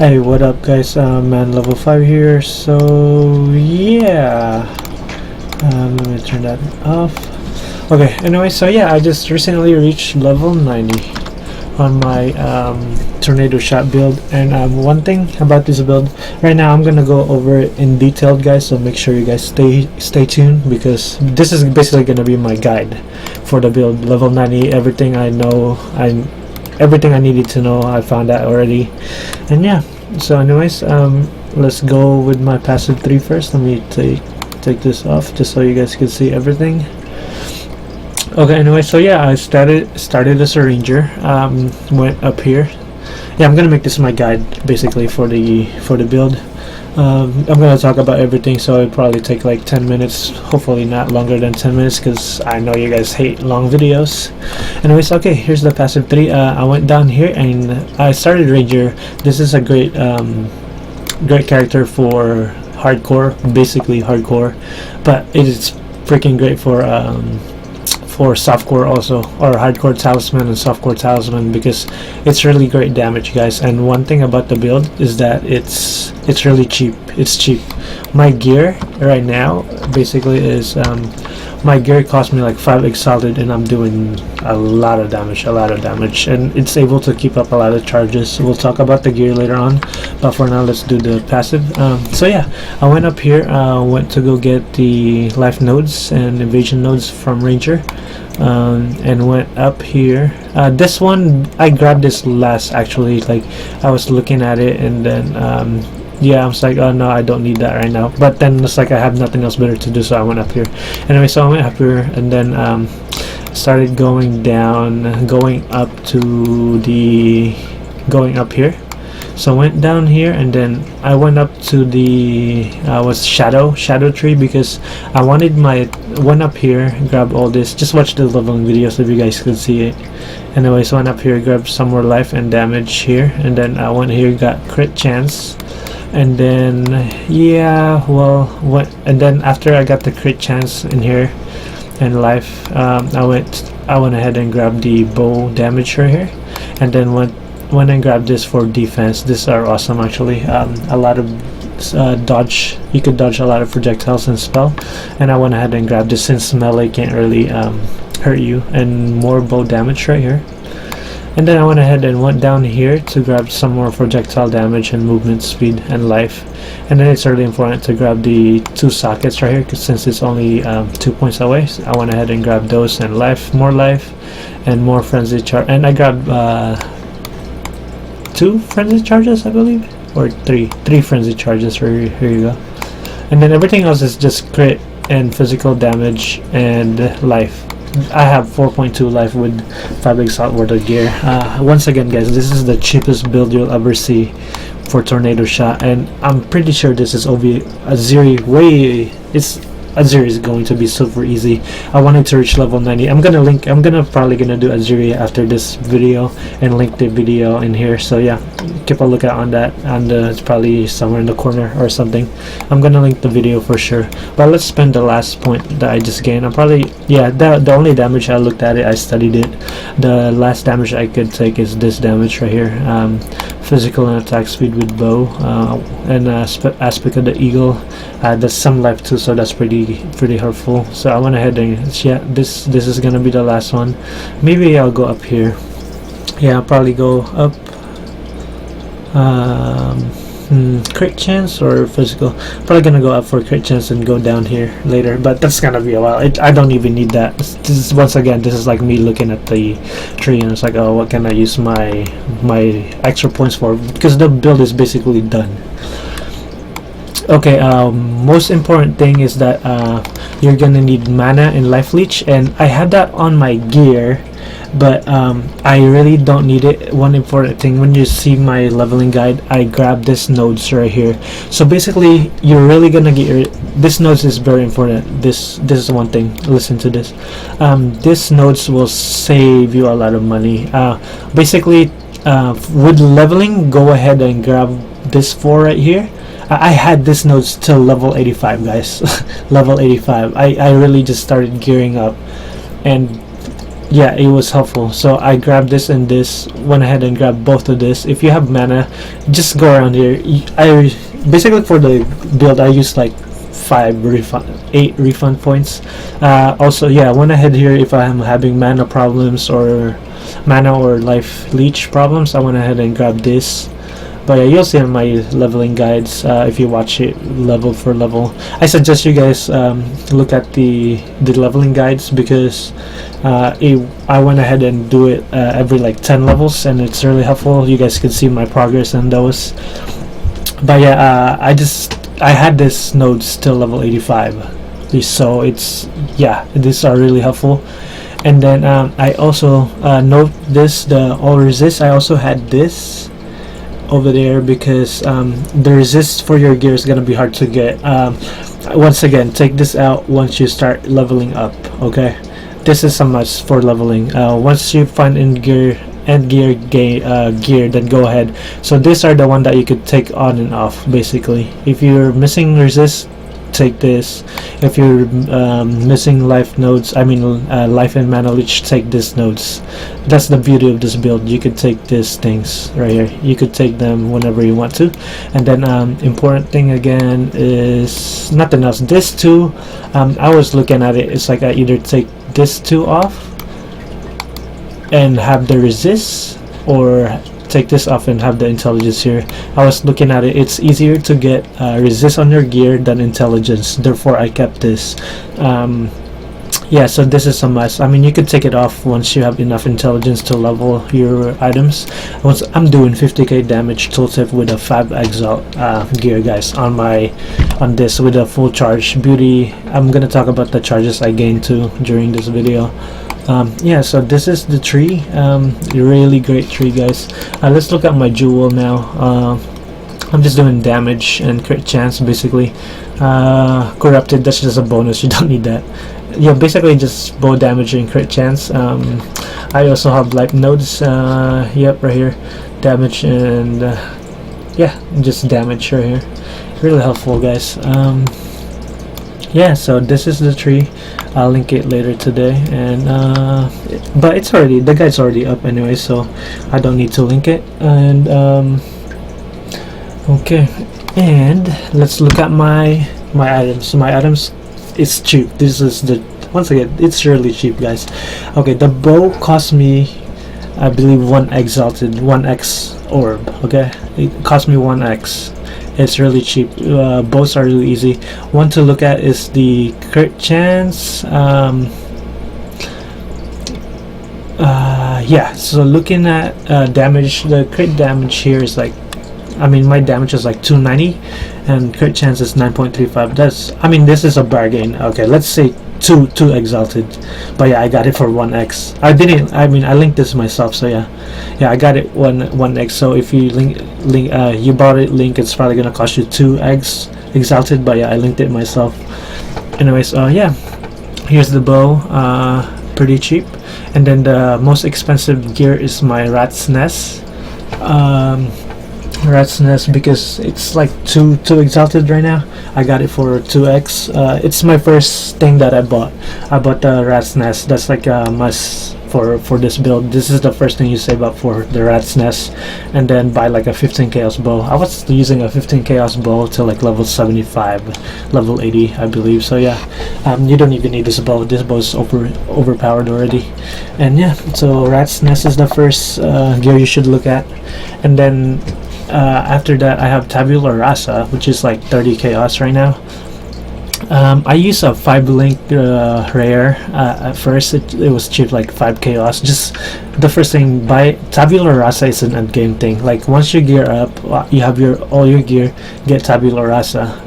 Hey, what up guys, man, level 5 here. So yeah, let me turn that off. Okay, anyway, so yeah, I just recently reached level 90 on my tornado shot build, and one thing about this build right now, I'm gonna go over it in detail, guys, so make sure you guys stay tuned, because this is basically gonna be my guide for the build. Level 90, everything I know, everything I needed to know, I found out already. And yeah, so anyways, let's go with my passive 3 first. Let me take this off just so you guys can see everything. Okay, anyway, so yeah, I started as a ranger, went up here. Yeah, I'm gonna make this my guide basically for the build. I'm gonna talk about everything, so it'll probably take like 10 minutes, hopefully not longer than 10 minutes, because I know you guys hate long videos. Anyways, okay, here's the passive 3. I went down here and I started ranger. This is a great character for hardcore, basically hardcore, but it is freaking great for softcore also, or hardcore talisman and softcore talisman, because it's really great damage, guys. And one thing about the build is that it's really cheap. It's cheap. My gear right now basically is my gear cost me like 5 exalted, and I'm doing a lot of damage, and it's able to keep up a lot of charges. We'll talk about the gear later on, but for now let's do the passive. So yeah, I went up here, went to go get the life nodes and evasion nodes from ranger, and went up here. This one I grabbed this last, actually. Like, I was looking at it, and then yeah, I was like, oh no, I don't need that right now. But then it's like I have nothing else better to do, so I went up here. Anyway, so I went up here, and then started going down, going up here. So I went down here, and then I went up to the was shadow tree, because I wanted went up here, grab all this. Just watch the leveling videos if you guys can see it. Anyway, so I went up here, grabbed some more life and damage here, and then I went here, got crit chance. And then yeah, well, and then after I got the crit chance in here and life, I went ahead and grabbed the bow damage right here, and then went and grabbed this for defense. These are awesome, actually. A lot of dodge. You could dodge a lot of projectiles and spell, and I went ahead and grabbed this since melee can't really hurt you, and more bow damage right here. And then I went ahead and went down here to grab some more projectile damage and movement speed and life. And then it's really important to grab the 2 sockets right here, because since it's only 2 points away, so I went ahead and grabbed those, and more life and more frenzy charge. And I grabbed 2 frenzy charges, I believe, or 3 frenzy charges. Here you go. And then everything else is just crit and physical damage and life. I have 4.2 life with 5 exalt worth of gear. Once again, guys, this is the cheapest build you'll ever see for tornado shot, and I'm pretty sure this is Aziri Aziri is going to be super easy. I wanted to reach level 90. I'm probably gonna do Aziri after this video and link the video in here. So yeah, keep a lookout on that, and it's probably somewhere in the corner or something. I'm gonna link the video for sure. But let's spend the last point that I just gained. The only damage, I looked at it, I studied it. The last damage I could take is this damage right here. Physical and attack speed with bow, and aspect of the eagle. There's some life too, so that's pretty helpful. So I went ahead and yeah, this is gonna be the last one. Maybe I'll go up here. Yeah, I'll probably go up. Crit chance or physical. Probably gonna go up for crit chance and go down here later, but that's gonna be a while. I don't even need that. This is like me looking at the tree, and it's like, oh, what can I use my extra points for, because the build is basically done. Okay, most important thing is that you're gonna need mana and life leech, and I had that on my gear, but I really don't need it. One important thing, when you see my leveling guide, I grabbed this nodes right here. So basically, you're really gonna get this nodes is very important. This is one thing. Listen to this. This nodes will save you a lot of money. Basically, with leveling, go ahead and grab this 4 right here. I had this nodes till level 85, guys. Level 85. I really just started gearing up, and yeah, it was helpful. So I grabbed this and this, went ahead and grabbed both of this. If you have mana, just go around here. I basically, for the build, I used like 8 refund points. Also, yeah, I went ahead here if I am having mana problems or life leech problems, I went ahead and grabbed this. But yeah, you'll see on my leveling guides if you watch it level for level. I suggest you guys look at the leveling guides, because I went ahead and do it every like 10 levels, and it's really helpful. You guys can see my progress on those. But yeah, I had this nodes till level 85, so it's, yeah, these are really helpful. And then I also note this, the all resist. I also had this over there because the resist for your gear is gonna be hard to get. Once again, take this out once you start leveling up. Okay, this is a must for leveling. Once you find gear, then go ahead. So these are the one that you could take on and off. Basically, if you're missing resist, take this. If you're missing life nodes, life and mana leech, take this nodes. That's the beauty of this build. You could take these things right here. You could take them whenever you want to. And then important thing again is nothing else. This two, I was looking at it, it's like I either take this two off and have the resist, or take this off and have the intelligence here. I was looking at it, it's easier to get resist on your gear than intelligence, therefore I kept this. Yeah, so this is a must. You could take it off once you have enough intelligence to level your items. Once I'm doing 50k damage tooltip with a 5 exalt gear, guys, on this with a full charge beauty. I'm gonna talk about the charges I gained too during this video. Yeah, so this is the tree. Really great tree, guys. Let's look at my jewel now. I'm just doing damage and crit chance, basically. Corrupted, that's just a bonus, you don't need that. Yeah, basically just bow damage and crit chance. I also have life nodes, yep, right here, damage and yeah, just damage right here. Really helpful, guys. Yeah, so this is the tree. I'll link it later today, and but it's already, the guide's already up anyway, so I don't need to link it. And okay, and let's look at my items. My items is cheap. This is the, once again, it's really cheap, guys. Okay, the bow cost me, I believe, 1 1x orb. Okay, it cost me 1x. It's really cheap. Bows are really easy. One to look at is the crit chance. Yeah, so looking at damage, the crit damage here is like, my damage is like 290 and crit chance is 9.35. That's, this is a bargain. Okay, let's say 2 exalted, but yeah, I got it for 1x. I linked this myself, so yeah, I got it 1x. So if you you bought it link, it's probably gonna cost you 2x exalted, but yeah, I linked it myself. Anyways, yeah, here's the bow. Pretty cheap. And then the most expensive gear is my rat's nest. Rat's nest, because it's like 2 exalted right now. I got it for 2x. It's my first thing that I bought. I bought the rat's nest. That's like a must for this build. This is the first thing you save up for, the rat's nest, and then buy like a 15 chaos bow. I was using a 15 chaos bow till like level 75, level 80, I believe. So yeah, you don't even need this bow. This bow is overpowered already. And yeah, so rat's nest is the first gear you should look at. And then after that, I have tabula rasa, which is like 30 chaos right now. I use a 5 link rare. At first it was cheap, like 5 chaos. Just the first thing, buy tabula rasa is an end game thing. Like once you gear up, you have all your gear, get tabula rasa.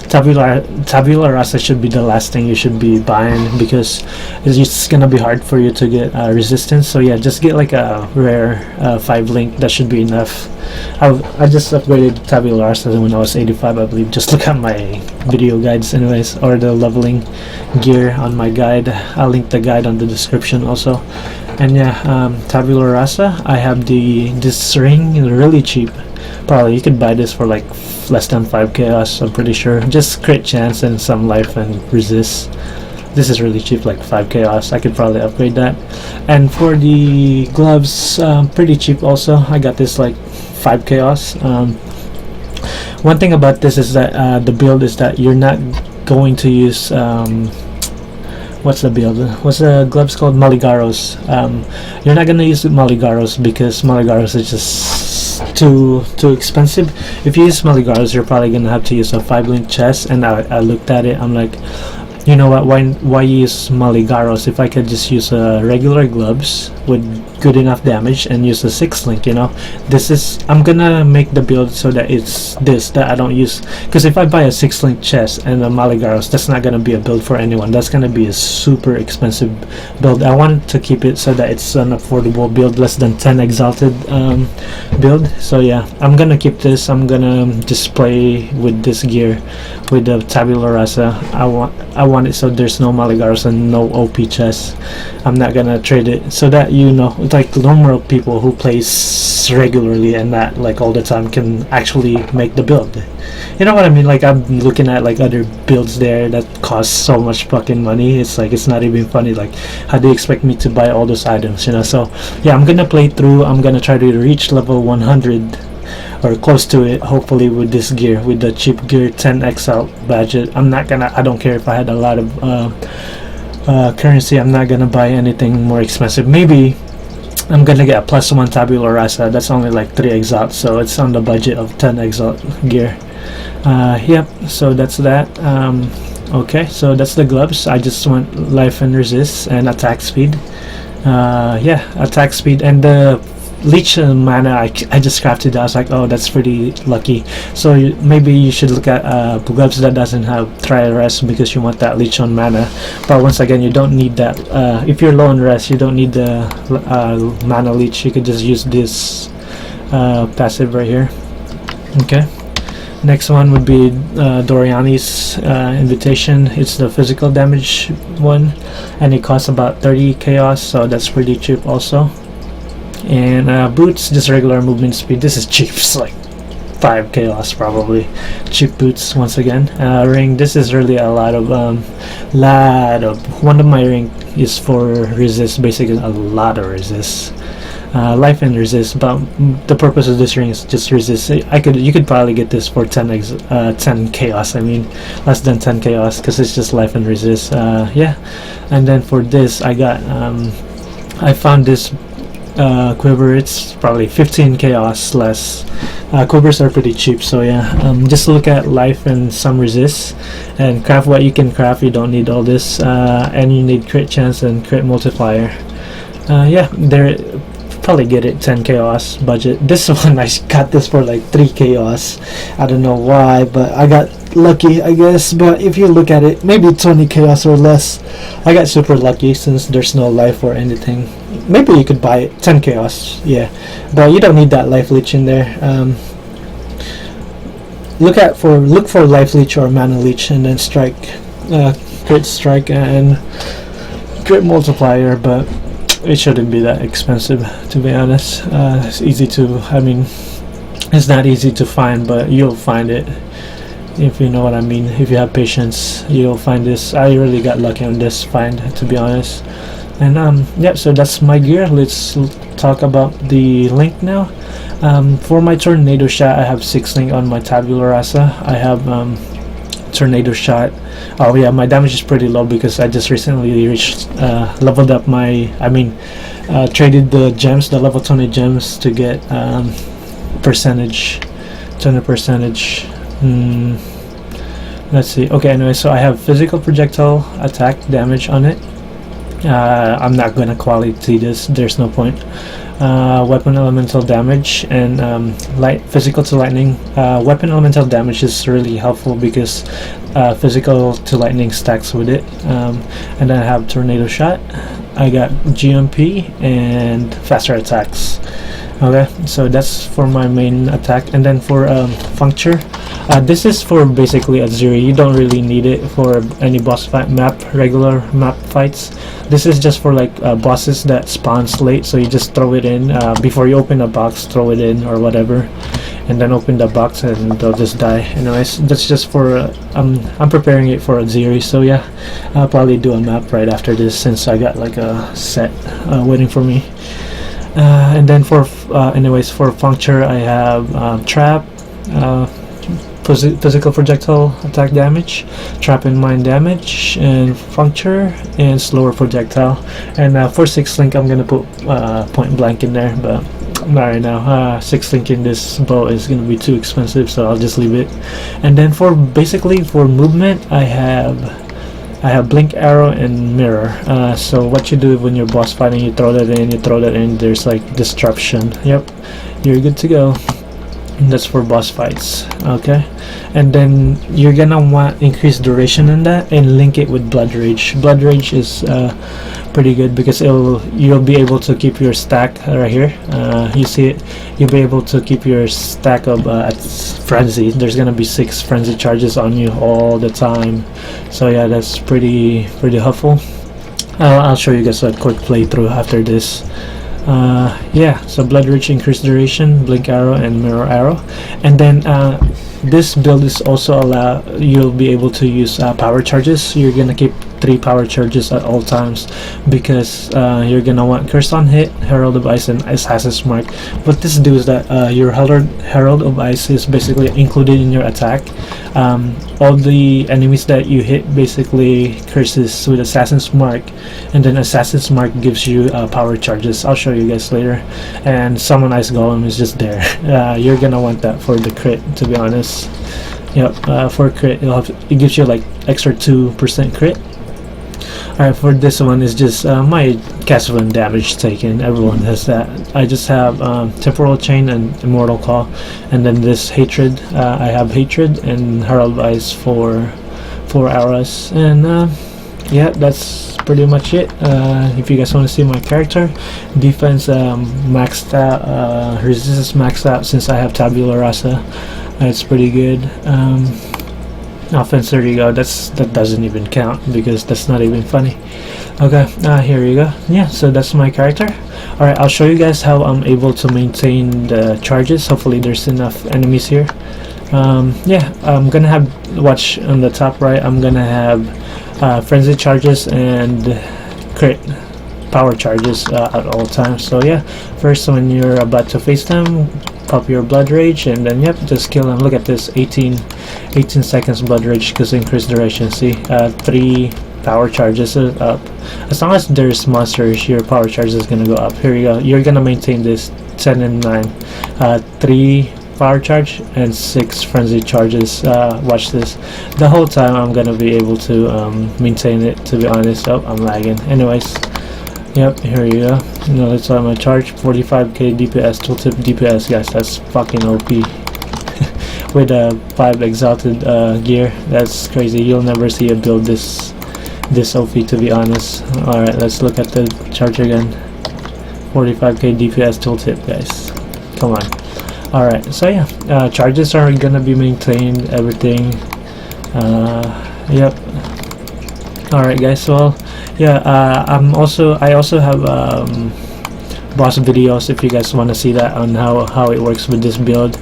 Tabula rasa should be the last thing you should be buying, because it's just gonna be hard for you to get resistance. So yeah, just get like a rare 5 link. That should be enough. I just upgraded tabula rasa when I was 85, I believe. Just look at my video guides anyways, or the leveling gear on my guide. I'll link the guide on the description also. And yeah, tabula rasa, I have this ring, really cheap. Probably you could buy this for like less than 5 chaos, I'm pretty sure. Just crit chance and some life and resist. this is really cheap, like 5 chaos. I could probably upgrade that. And for the gloves, pretty cheap also. I got this like 5 chaos. One thing about this is that the build is that you're not going to use what's the build? What's the gloves called? Maligaros. You're not gonna use Maligaros because Maligaros is just too expensive. If you use Maligaros, you're probably gonna have to use a 5-link chest. And I looked at it. I'm like, you know what? Why use Maligaros if I could just use regular gloves with good enough damage and use a 6-link? You know, I'm gonna make the build so that it's this that I don't use, because if I buy a 6-link chest and a Maligaros, that's not gonna be a build for anyone. That's gonna be a super expensive build. I want to keep it so that it's an affordable build, less than 10 exalted build. So yeah, I'm gonna keep this. I'm gonna just play with this gear with the tabula rasa. I want it so there's no Maligaros and no OP chests. I'm not gonna trade it, so that, you know, like normal people who plays regularly and not like all the time can actually make the build. You know what I mean? Like, I'm looking at like other builds there that cost so much fucking money. It's like, it's not even funny. Like, how do you expect me to buy all those items, you know? So yeah, I'm gonna play through. I'm gonna try to reach level 100 or close to it, hopefully, with this gear, with the cheap gear, 10XL budget. I don't care if I had a lot of currency. I'm not gonna buy anything more expensive. Maybe I'm gonna get a +1 tabula rasa. That's only like 3 exalt, so it's on the budget of 10 exalt gear. Yep, so that's that. Okay, so that's the gloves. I just want life and resist and attack speed. Yeah, attack speed and the leech mana. I just crafted that. I was like, oh, that's pretty lucky. So maybe you should look at gloves that doesn't have trial rest, because you want that leech on mana. But once again, you don't need that. If you're low on rest, you don't need the mana leech. You could just use this passive right here. Okay, next one would be Doriani's invitation. It's the physical damage one, and it costs about 30 chaos, so that's pretty cheap also. And boots, just regular movement speed. This is cheap. It's like 5 chaos probably. Cheap boots once again. Ring, this is really a lot of one of my ring is for resist, basically a lot of resist. Life and resist, but the purpose of this ring is just resist. You could probably get this for 10 chaos. I mean, less than 10 chaos, because it's just life and resist. Yeah, and then for this, I found this quiver. It's probably 15 chaos less. Quivers are pretty cheap, so yeah, just look at life and some resist and craft what you can craft. You don't need all this, and you need crit chance and crit multiplier. Yeah, there, probably get it 10 chaos budget. This one, I got this for like 3 chaos. I don't know why, but I got lucky, I guess. But if you look at it, maybe 20 chaos or less. I got super lucky since there's no life or anything. Maybe you could buy it 10 chaos, yeah, but you don't need that life leech in there. Look for life leech or mana leech, and then strike, crit strike and crit multiplier. But it shouldn't be that expensive, to be honest. It's easy to, I mean, it's not easy to find, but you'll find it, if you know what I mean. If you have patience, you'll find this. I really got lucky on this find, to be honest. And yeah, so that's my gear. Let's talk about the link now. For my tornado shot, I have 6 link on my tabula rasa. I have tornado shot. Oh yeah, my damage is pretty low because I just recently reached leveled up my, traded the gems, the level 20 gems, to get percentage, 20 percentage. Let's see. Okay, anyway, so I have physical projectile attack damage on it. I'm not gonna quality this, there's no point. Weapon elemental damage and light physical to lightning. Weapon elemental damage is really helpful because physical to lightning stacks with it. And then I have tornado shot. I got GMP and faster attacks. Okay, so that's for my main attack. And then for puncture, this is for basically Azuri. You don't really need it for any boss fight regular map fights. This is just for like bosses that spawns late, so you just throw it in before you open a box, throw it in or whatever. and then open the box and they'll just die. Anyways, that's just for I'm preparing it for a series, so yeah, I'll probably do a map right after this since I got like a set waiting for me. And then for anyways, for puncture I have trap, physical projectile attack damage, trap and mine damage, and puncture and slower projectile. And for 6 link I'm gonna put point blank in there, but not right now. 6 link in this bow is gonna be too expensive, so I'll just leave it. And then for basically for movement I have blink, arrow, and mirror. So what you do when you're boss fighting, you throw that in, there's like disruption. Yep, you're good to go. And that's for boss fights. Okay, and then you're gonna want increased duration in that and link it with blood rage. Blood rage is pretty good because you'll be able to keep your stack right here. You see it, you'll be able to keep your stack of frenzy. There's gonna be 6 frenzy charges on you all the time, so yeah, that's pretty helpful. I'll show you guys a quick playthrough after this. Yeah, so blood rage, increased duration, blink arrow, and mirror arrow. And then this build is also you'll be able to use power charges. You're gonna keep 3 power charges at all times because you're gonna want Curse on Hit, Herald of Ice, and Assassin's Mark. What this do is that your Herald of Ice is basically included in your attack. All the enemies that you hit basically curses with Assassin's Mark, and then Assassin's Mark gives you power charges. I'll show you guys later. And Summon Ice Golem is just there. You're gonna want that for the crit, to be honest. Yep, for crit it gives you like extra 2% crit. Alright, for this one is just my cast run damage taken. Everyone has that. I just have Temporal Chain and Immortal Claw, and then this Hatred. I have Hatred and Herald of Ice for 4 arrows, and yeah, that's pretty much it. If you guys want to see my character, defense maxed out, resistance maxed out since I have Tabula Rasa. That's pretty good. Offense, there you go. That doesn't even count because that's not even funny. Okay, here you go. Yeah, so that's my character. Alright, I'll show you guys how I'm able to maintain the charges. Hopefully there's enough enemies here. Yeah, I'm gonna have, watch on the top right, I'm gonna have frenzy charges and crit power charges at all times. So yeah, first when you're about to face them, pop your blood rage, and then yep, just kill them. Look at this, 18 seconds blood rage because increased duration. See, 3 power charges up. As long as there's monsters, your power charge is gonna go up. Here you go. You're gonna maintain this 10 and 9, 3 power charge and 6 frenzy charges. Watch this. The whole time I'm gonna be able to maintain it, to be honest. Oh, I'm lagging. Anyways, yep, here you go. No, that's why my charge. 45k DPS, tooltip DPS, guys. That's fucking OP. With a 5 exalted gear, that's crazy. You'll never see a build this OP, to be honest. Alright, let's look at the charge again. 45k DPS tooltip, guys. Come on. Alright, so yeah, charges are gonna be maintained, everything. Yep. Alright guys, well yeah, I also have boss videos if you guys want to see that on how it works with this build.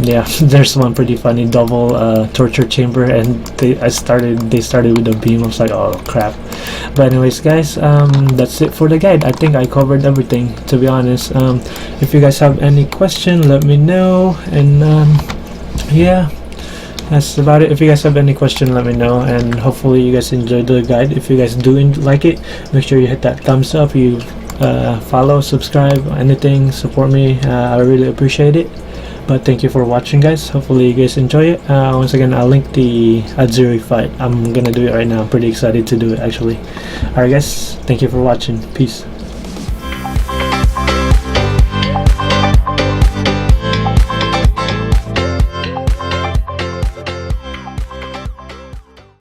Yeah, there's one pretty funny double torture chamber, and they started with a beam. I was like, oh crap. But anyways guys, that's it for the guide. I think I covered everything, to be honest. If you guys have any question, let me know, and yeah, that's about it. If you guys have any question, let me know, and hopefully you guys enjoyed the guide. If you guys do like it, make sure you hit that thumbs up, you follow, subscribe, anything, support me. I really appreciate it. But thank you for watching guys. Hopefully you guys enjoy it. Once again, I'll link the Adzuri fight. I'm gonna do it right now. I'm pretty excited to do it actually. Alright guys, thank you for watching. Peace.